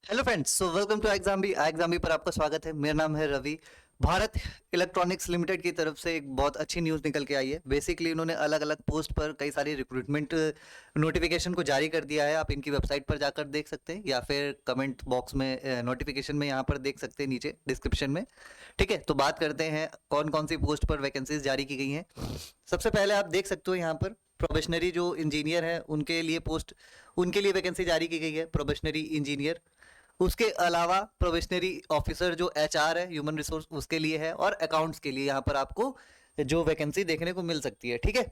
Hello friends, so welcome to exam B पर आपका स्वागत है। मेरा नाम है रवि। भारत इलेक्ट्रॉनिक्स लिमिटेड की तरफ से एक बहुत अच्छी न्यूज़ निकल के आई है। बेसिकली इन्होंने अलग अलग पोस्ट पर कई सारी रिक्रूटमेंट नोटिफिकेशन को जारी कर दिया है। आप इनकी वेबसाइट पर जाकर देख सकते हैं या फिर कमेंट बॉक्स में नोटिफिकेशन में यहाँ पर देख सकते हैं, नीचे डिस्क्रिप्शन में। ठीक है, तो बात करते हैं कौन कौन सी पोस्ट पर वैकेंसीज जारी की गई हैं। सबसे पहले आप देख सकते हो यहाँ पर प्रोबेशनरी जो इंजीनियर है उनके लिए वैकेंसी जारी की गई है, प्रोबेशनरी इंजीनियर। उसके अलावा प्रोबेशनरी ऑफिसर जो एचआर है, ह्यूमन रिसोर्स, उसके लिए है, और अकाउंट्स के लिए यहाँ पर आपको जो वैकेंसी देखने को मिल सकती है। ठीक है,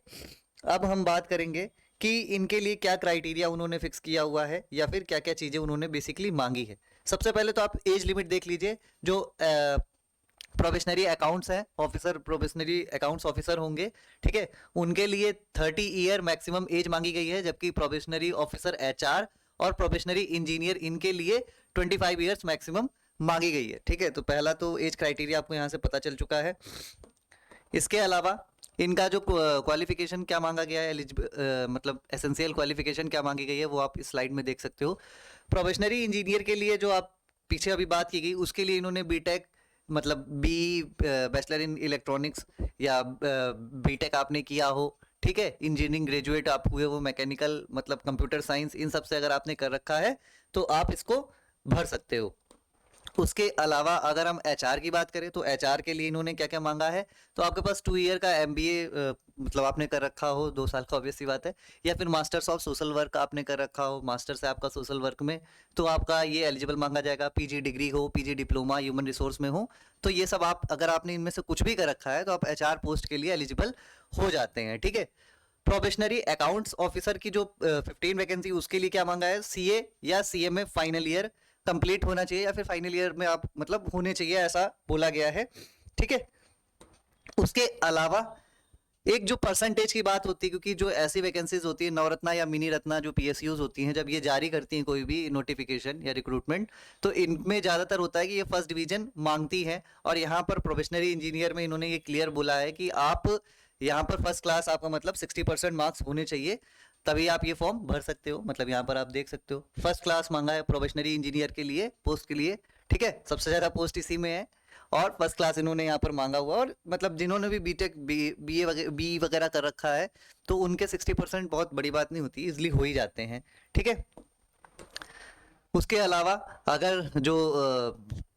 अब हम बात करेंगे कि इनके लिए क्या क्राइटेरिया उन्होंने फिक्स किया हुआ है या फिर क्या क्या चीज़ें उन्होंने बेसिकली मांगी है। सबसे पहले तो आप एज लिमिट देख लीजिए। जो प्रोबेशनरी अकाउंट्स हैं ऑफिसर, प्रोबेशनरी अकाउंट्स ऑफिसर होंगे, ठीक है, उनके लिए 30 ईयर मैक्सिमम एज मांगी गई है। जबकि प्रोबेशनरी ऑफिसर एचआर और प्रोबेशनरी इंजीनियर इनके लिए 25 ईयर्स मैक्सिमम मांगी गई है। ठीक है, तो पहला तो एज क्राइटेरिया आपको यहाँ से पता चल चुका है। इसके अलावा इनका जो क्वालिफिकेशन क्या मांगा गया है, मतलब एसेंशियल क्वालिफिकेशन क्या मांगी गई है, वो आप इस स्लाइड में देख सकते हो। प्रोबेशनरी इंजीनियर के लिए जो आप पीछे अभी बात की गई, उसके लिए इन्होंने बीटेक, मतलब बैचलर इन इलेक्ट्रॉनिक्स या बीटेक आपने किया हो, ठीक है, इंजीनियरिंग ग्रेजुएट आप हुए हो, मैकेनिकल मतलब कंप्यूटर साइंस, इन सब से अगर आपने कर रखा है तो आप इसको भर सकते हो। उसके अलावा अगर हम एचआर की बात करें तो एचआर के लिए इन्होंने क्या क्या मांगा है, तो आपके पास 2 ईयर का एमबीए मतलब आपने कर रखा हो, 2 साल का, ऑब्वियस सी बात है, या फिर मास्टर्स ऑफ सोशल वर्क आपने कर रखा हो, मास्टर्स है आपका सोशल वर्क में, तो आपका ये एलिजिबल मांगा जाएगा। पीजी डिग्री हो, पीजी डिप्लोमा ह्यूमन रिसोर्स में हो, तो ये सब आप, अगर आपने इनमें से कुछ भी कर रखा है तो आप एचआर पोस्ट के लिए एलिजिबल हो जाते हैं। ठीक है, प्रोबेशनरी अकाउंट्स ऑफिसर की जो 15 वैकेंसी, उसके लिए क्या मांगा है, सीए या सीएमए फाइनल ईयर कंप्लीट होना चाहिए, या फिर फाइनल ईयर में आप मतलब होने चाहिए, ऐसा बोला गया है। ठीक है, उसके अलावा एक जो परसेंटेज की बात होती है, क्योंकि जो ऐसी वैकेंसीज होती है नवरत्ना या मिनी रत्ना जो पीएसयूज होती हैं, जब ये जारी करती हैं कोई भी नोटिफिकेशन या रिक्रूटमेंट, तो इनमें ज़्यादातर होता है कि ये फर्स्ट डिवीजन मांगती है। और यहाँ पर प्रोफेशनरी इंजीनियर में इन्होंने ये क्लियर बोला है कि आप यहाँ पर फर्स्ट क्लास, आपका मतलब 60% मार्क्स होने चाहिए, तभी आप ये फॉर्म भर सकते हो। मतलब यहाँ पर आप देख सकते हो फर्स्ट क्लास मांगा है प्रोफेशनरी इंजीनियर के लिए, पोस्ट के लिए। ठीक है, सबसे ज़्यादा पोस्ट इसी में है, और फर्स्ट क्लास इन्होंने यहाँ पर मांगा हुआ। और मतलब जिन्होंने भी बीटेक बी वगैरह कर रखा है, तो उनके 60% बहुत बड़ी बात नहीं होती, इजिली हो ही जाते हैं। ठीक है, उसके अलावा अगर जो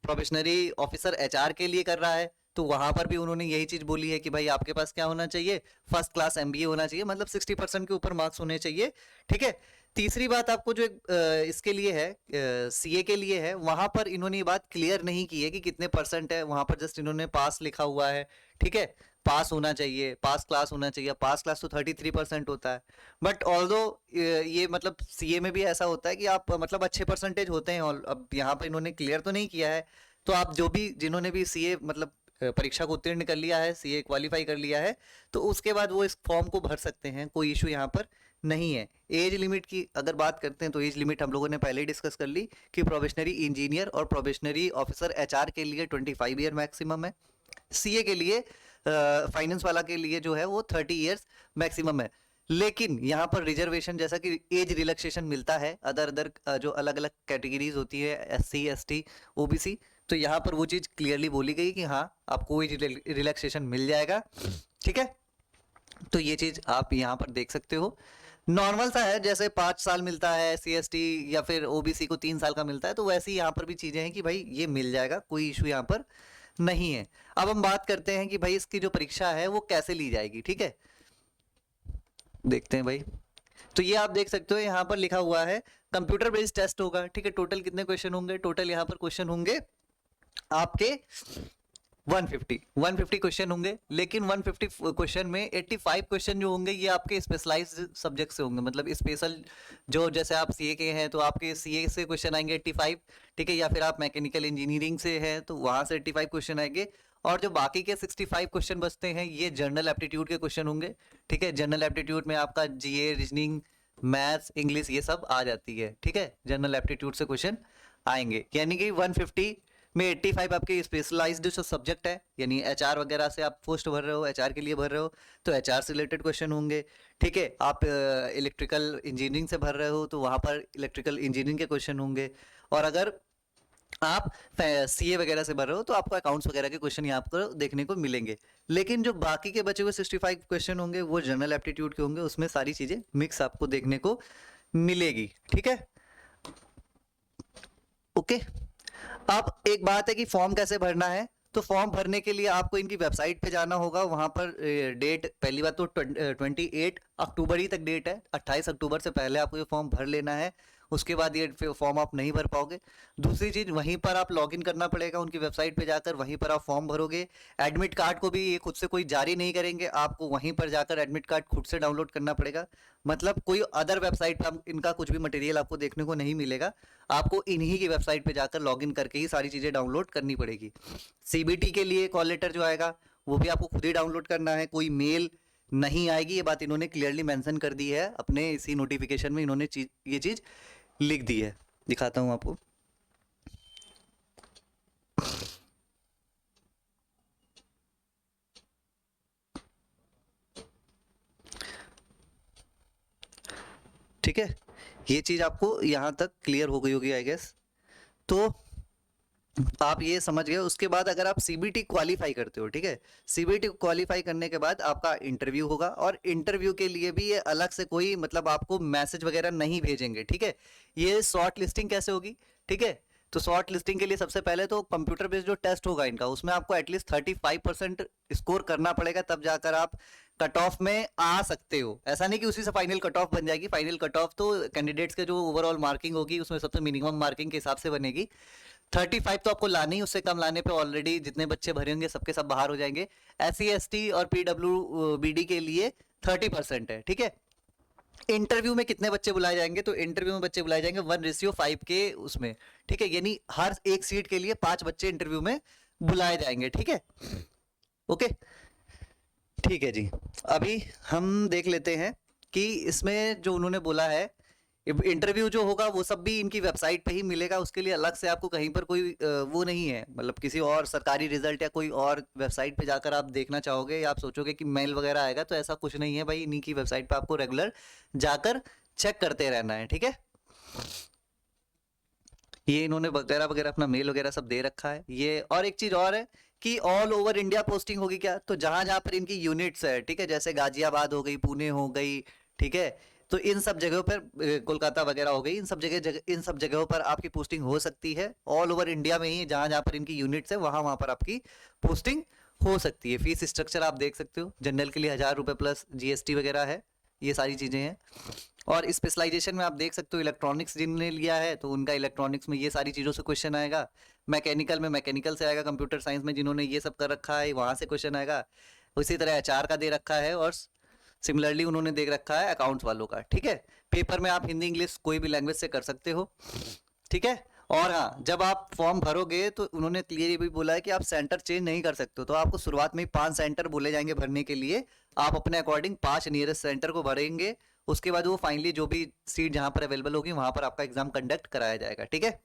प्रोबेशनरी ऑफिसर एचआर के लिए कर रहा है, तो वहां पर भी उन्होंने यही चीज बोली है कि भाई आपके पास क्या होना चाहिए, फर्स्ट क्लास एमबीए होना चाहिए, मतलब 60% के ऊपर मार्क्स होने चाहिए। ठीक है, तीसरी बात आपको जो इसके लिए है, सीए के लिए है, वहां पर इन्होंने ये बात क्लियर नहीं की है कि कितने परसेंट है, वहां पर जस्ट इन्होंने पास लिखा हुआ है। ठीक है, पास होना चाहिए, पास क्लास होना चाहिए। पास क्लास तो 33% होता है, बट ऑल्दो ये मतलब सीए में भी ऐसा होता है कि आप मतलब अच्छे परसेंटेज होते हैं। और अब यहाँ पर इन्होंने क्लियर तो नहीं किया है, तो आप जो भी, जिन्होंने भी सीए मतलब परीक्षा को उत्तीर्ण कर लिया है, सीए क्वालिफाई कर लिया है, तो उसके बाद वो इस फॉर्म को भर सकते हैं, कोई इशू यहाँ पर नहीं है। एज लिमिट की अगर बात करते हैं तो एज लिमिट हम लोगों ने पहले ही डिस्कस कर ली कि प्रोबेशनरी इंजीनियर और प्रोबेशनरी ऑफिसर एचआर के लिए 25 ईयर मैक्सिमम है। सीए के लिए, फाइनेंस वाला के लिए जो है वो 30 ईयर्स मैक्सिमम है। लेकिन यहाँ पर रिजर्वेशन, जैसा कि एज रिलैक्सेशन मिलता है अदर अदर जो अलग अलग कैटेगरीज होती है, एससी एसटी ओबीसी, तो यहाँ पर वो चीज़ क्लियरली बोली गई कि हाँ आपको एज रिलैक्सेशन मिल जाएगा। ठीक है, तो ये चीज़ आप यहाँ पर देख सकते हो। नॉर्मल सा है, जैसे 5 साल मिलता है एस सी एस टी या फिर ओबीसी को 3 साल का मिलता है, तो वैसे ही यहाँ पर भी चीज़ें हैं कि भाई ये मिल जाएगा, कोई इशू यहाँ पर नहीं है। अब हम बात करते हैं कि भाई इसकी जो परीक्षा है वो कैसे ली जाएगी। ठीक है, देखते हैं भाई। तो ये आप देख सकते हो यहाँ पर लिखा हुआ है कंप्यूटर बेस्ड टेस्ट होगा। ठीक है, टोटल कितने क्वेश्चन होंगे, टोटल यहाँ पर क्वेश्चन होंगे आपके 150 क्वेश्चन होंगे। लेकिन 150 क्वेश्चन में 85 क्वेश्चन जो होंगे ये आपके स्पेशलाइज्ड सब्जेक्ट से होंगे, मतलब स्पेशल, जो जैसे आप सीए के हैं तो आपके सीए से क्वेश्चन आएंगे 85। ठीक है, या फिर आप मैकेनिकल इंजीनियरिंग से हैं तो वहां से 85 क्वेश्चन आएंगे। और जो बाकी के 65 क्वेश्चन बचते हैं ये जनरल एप्टीट्यूड के क्वेश्चन होंगे। ठीक है, जनरल एप्टीट्यूड में आपका जीए, रीजनिंग, मैथ्स, इंग्लिश, ये सब आ जाती है। ठीक है, जनरल एप्टीट्यूड से क्वेश्चन आएंगे, यानी कि 150 में 85 आपके स्पेशलाइज्ड जो सब्जेक्ट है, यानी एचआर वगैरह से आप पोस्ट भर रहे हो, एचआर के लिए भर रहे हो, तो एचआर से रिलेटेड क्वेश्चन होंगे। ठीक है, आप इलेक्ट्रिकल इंजीनियरिंग से भर रहे हो तो वहाँ पर इलेक्ट्रिकल इंजीनियरिंग के क्वेश्चन होंगे। और अगर आप सीए वगैरह से भर रहे हो तो आपको अकाउंट्स वगैरह के क्वेश्चन यहाँ पर देखने को मिलेंगे। लेकिन जो बाकी के बचे हुए 65 क्वेश्चन होंगे वो जनरल एप्टीट्यूड के होंगे, उसमें सारी चीजें मिक्स आपको देखने को मिलेगी। ठीक है, ओके। अब एक बात है कि फॉर्म कैसे भरना है। तो फॉर्म भरने के लिए आपको इनकी वेबसाइट पे जाना होगा। वहां पर डेट, पहली बात तो 28 अक्टूबर ही तक डेट है, 28 अक्टूबर से पहले आपको ये फॉर्म भर लेना है। उसके बाद ये फॉर्म आप नहीं भर पाओगे। दूसरी चीज, वहीं पर आप लॉगिन करना पड़ेगा उनकी वेबसाइट पे जाकर, वहीं पर आप फॉर्म भरोगे। एडमिट कार्ड को भी ये खुद से कोई जारी नहीं करेंगे, आपको वहीं पर जाकर एडमिट कार्ड खुद से डाउनलोड करना पड़ेगा। मतलब कोई अदर वेबसाइट पर इनका कुछ भी मटेरियल आपको देखने को नहीं मिलेगा, आपको इन्हीं की वेबसाइट पे जाकर लॉगिन करके ही सारी चीज़ें डाउनलोड करनी पड़ेगी। सीबीटी के लिए कॉल लेटर जो आएगा वो भी आपको खुद ही डाउनलोड करना है, कोई मेल नहीं आएगी। ये बात इन्होंने क्लियरली मेंशन कर दी है अपने इसी नोटिफिकेशन में, इन्होंने ये चीज़ लिख दी है। दिखाता हूँ आपको। ठीक है, ये चीज़ आपको यहाँ तक क्लियर हो गई होगी आई गेस। तो आप ये समझ गए। उसके बाद अगर आप सीबीटी क्वालिफाई करते हो, ठीक है, सीबीटी क्वालिफाई करने के बाद आपका इंटरव्यू होगा, और इंटरव्यू के लिए भी ये अलग से कोई मतलब आपको मैसेज वगैरह नहीं भेजेंगे। ठीक है, ये शॉर्ट लिस्टिंग कैसे होगी, ठीक है। तो शॉर्ट लिस्टिंग के लिए सबसे पहले तो कंप्यूटर बेस्ड जो टेस्ट होगा इनका, उसमें आपको एटलीस्ट 35% स्कोर करना पड़ेगा, तब जाकर आप कट ऑफ में आ सकते हो। ऐसा नहीं कि उसी से फाइनल कट ऑफ बन जाएगी। फाइनल कट ऑफ तो कैंडिडेट्स के जो ओवरऑल मार्किंग होगी उसमें सबसे मिनिमम मार्किंग के हिसाब से बनेगी। 35 तो आपको लाने ही, उससे कम लाने पे ऑलरेडी जितने बच्चे भरे होंगे सबके सब बाहर हो जाएंगे। SC ST और PWBD के लिए 30% है। ठीक है, इंटरव्यू में कितने बच्चे बुलाए जाएंगे, तो इंटरव्यू में बच्चे बुलाए जाएंगे 1:5 के उसमें। ठीक है, यानी हर एक सीट के लिए 5 बच्चे इंटरव्यू में बुलाए जाएंगे। ठीक है, ओके, ठीक है जी। अभी हम देख लेते हैं कि इसमें जो उन्होंने बोला है, इंटरव्यू जो होगा वो सब भी इनकी वेबसाइट पे ही मिलेगा। उसके लिए अलग से आपको कहीं पर कोई वो नहीं है, मतलब किसी और सरकारी रिजल्ट या कोई और वेबसाइट पे जाकर आप देखना चाहोगे या आप सोचोगे कि मेल वगैरह आएगा, तो ऐसा कुछ नहीं है भाई। इन्हीं की वेबसाइट पे आपको रेगुलर जाकर चेक करते रहना है। ठीक है, ये इन्होंने वगैरह वगैरह अपना मेल वगैरह सब दे रखा है। ये और एक चीज और है कि ऑल ओवर इंडिया पोस्टिंग होगी क्या, तो जहां जहां पर इनकी यूनिट्स है, ठीक है, जैसे गाजियाबाद हो गई, पुणे हो गई, ठीक है, तो इन सब जगहों पर कोलकाता वगैरह हो गई, इन सब जगहों पर आपकी पोस्टिंग हो सकती है। ऑल ओवर इंडिया में ही जहां जहां पर इनकी यूनिट्स है वहां वहां पर आपकी पोस्टिंग हो सकती है। फीस स्ट्रक्चर आप देख सकते हो, जनरल के लिए 1000 रुपये प्लस GST वगैरह है, ये सारी चीजें हैं। और स्पेशलाइजेशन में आप देख सकते हो, इलेक्ट्रॉनिक्स जिनने लिया है तो उनका इलेक्ट्रॉनिक्स में ये सारी चीज़ों से क्वेश्चन आएगा। मैकेनिकल में मैकेनिकल से आएगा। कंप्यूटर साइंस में जिन्होंने ये सब कर रखा है वहाँ से क्वेश्चन आएगा। उसी तरह HR का दे रखा है, और सिमिलरली उन्होंने दे रखा है अकाउंट्स वालों का। ठीक है, पेपर में आप हिंदी इंग्लिश कोई भी लैंग्वेज से कर सकते हो। ठीक है, और हाँ, जब आप फॉर्म भरोगे तो उन्होंने क्लियर ये भी बोला है कि आप सेंटर चेंज नहीं कर सकते हो। तो आपको शुरुआत में ही 5 सेंटर बोले जाएंगे भरने के लिए, आप अपने अकॉर्डिंग 5 नियरेस्ट सेंटर को भरेंगे। उसके बाद वो फाइनली जो भी सीट जहां पर अवेलेबल होगी वहां पर आपका एग्जाम कंडक्ट कराया जाएगा। ठीक है,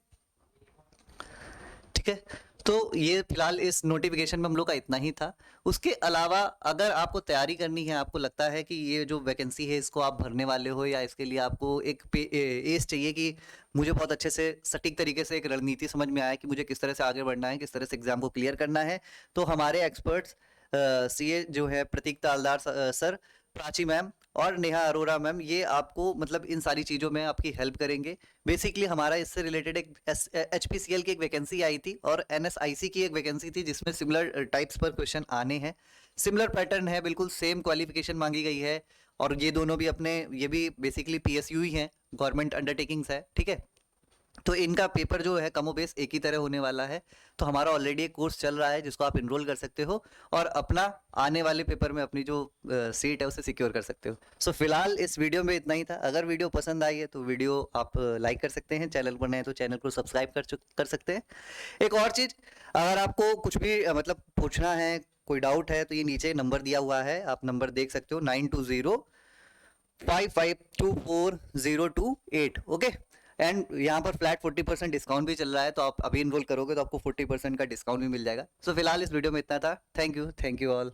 ठीक है। तो ये फिलहाल इस नोटिफिकेशन में हम लोग का इतना ही था। उसके अलावा अगर आपको तैयारी करनी है, आपको लगता है कि ये जो वैकेंसी है इसको आप भरने वाले हो, या इसके लिए आपको एक एज चाहिए कि मुझे बहुत अच्छे से सटीक तरीके से एक रणनीति समझ में आए कि मुझे किस तरह से आगे बढ़ना है, किस तरह से एग्जाम को क्लियर करना है, तो हमारे एक्सपर्ट्स CA जो है प्रतीक तालदार सर, प्राची मैम और नेहा अरोरा मैम, ये आपको मतलब इन सारी चीज़ों में आपकी हेल्प करेंगे। बेसिकली हमारा इससे रिलेटेड एक HPCL की एक वैकेंसी आई थी और NSIC की एक वैकेंसी थी, जिसमें सिमिलर टाइप्स पर क्वेश्चन आने हैं। सिमिलर पैटर्न है, बिल्कुल सेम क्वालिफिकेशन मांगी गई है, और ये दोनों भी अपने, ये भी बेसिकली PSU ही हैं, गवर्नमेंट अंडरटेकिंग्स है। ठीक है, तो इनका पेपर जो है कमोबेश एक ही तरह होने वाला है। तो हमारा ऑलरेडी एक कोर्स चल रहा है जिसको आप इनरोल कर सकते हो, और अपना आने वाले पेपर में अपनी जो सीट है उसे सिक्योर कर सकते हो। सो फिलहाल इस वीडियो में इतना ही था। अगर वीडियो पसंद आई है तो वीडियो आप लाइक कर सकते हैं, चैनल पर नए हैं तो चैनल को सब्सक्राइब कर सकते हैं। एक और चीज़, अगर आपको कुछ भी मतलब पूछना है, कोई डाउट है, तो ये नीचे नंबर दिया हुआ है, आप नंबर देख सकते हो, 9205524028। ओके, एंड यहाँ पर फ्लैट 40% डिस्काउंट भी चल रहा है, तो आप अभी इनरोल करोगे तो आपको 40% का डिस्काउंट भी मिल जाएगा। सो फिलहाल इस वीडियो में इतना था। Thank you all.